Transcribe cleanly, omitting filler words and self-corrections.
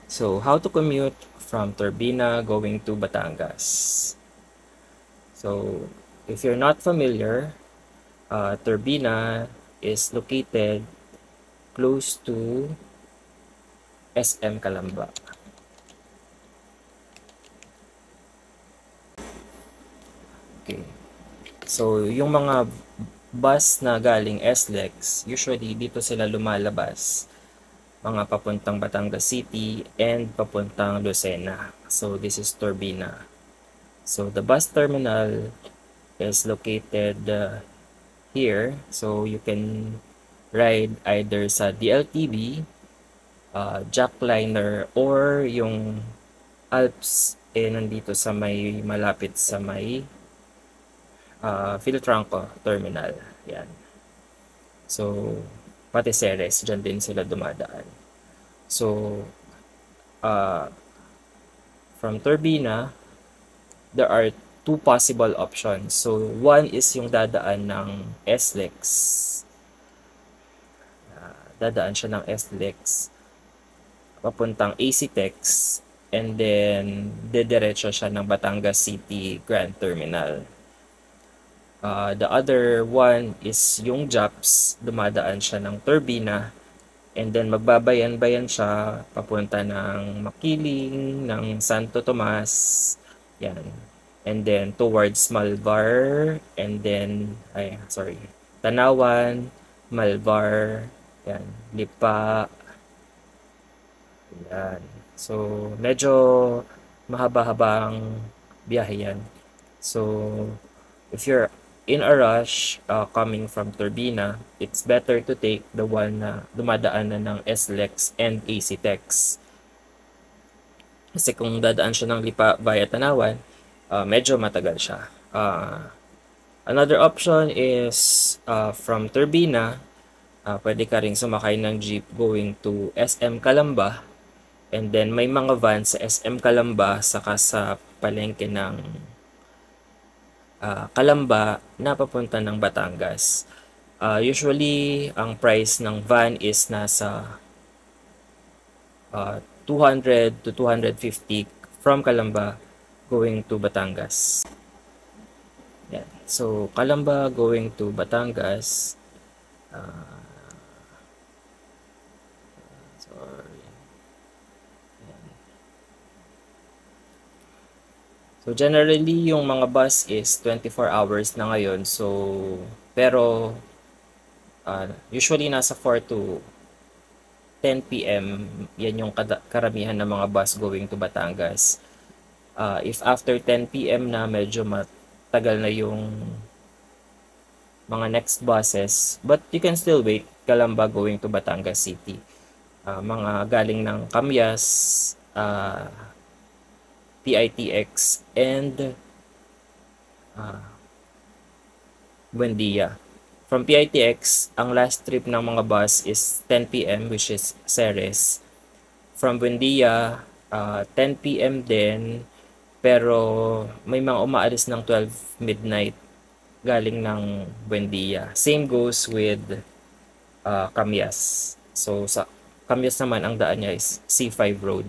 So, how to commute from Turbina going to Batangas? So, if you're not familiar, Turbina is located close to SM Calamba. Okay. So, yung mga bus na galing SLEX, usually dito sila lumalabas, mga papuntang Batangas City and papuntang Lucena. So, this is Turbina. So, the bus terminal is located here. So, you can ride either sa DLTV, Jackliner, or yung Alps nandito sa may malapit sa may Philtranco Terminal. Yan. So, pati Ceres, dyan din sila dumadaan. So, uh, from Turbina, there are two possible options. So, one is yung dadaan ng SLEX. Dadaan siya ng SLEX papuntang ACTEX, and then dediretso siya ng Batangas City Grand Terminal. The other one is yung JAPS, dumadaan siya ng Turbina, and then magbabayan-bayan siya papunta ng Makiling, ng Santo Tomas, yan. And then towards Malvar, and then, Tanawan, Malvar, yan, Lipa, yan. So, medyo mahaba-habang biyahe yan. So, if you're in a rush coming from Turbina, it's better to take the one na dumadaan na ng SLEX and ACTEX. Kasi kung dadaan siya ng Lipa via Tanawan, medyo matagal siya. Another option is from Turbina, pwede ka rin sumakay ng jeep going to SM Calamba, and then may mga van sa SM Calamba saka sa palengke ng Calamba na papunta ng Batangas. Usually, ang price ng van is nasa 200 to 250 from Calamba going to Batangas. Yan. So, Calamba going to Batangas. So, generally, yung mga bus is 24 hours na ngayon. So, pero, usually nasa 4 to 10 p.m. Yan yung karamihan ng mga bus going to Batangas. If after 10 p.m. na, medyo matagal na yung mga next buses. But you can still wait. Calamba going to Batangas City. Mga galing ng Camyas, PITX, and Buendia. From PITX, ang last trip ng mga bus is 10 p.m. which is Ceres. From Buendia, 10 p.m. din, pero may mga umaalis ng 12 midnight galing ng Buendia. Same goes with Camyas. So, sa Camyas naman, ang daan niya is C5 Road.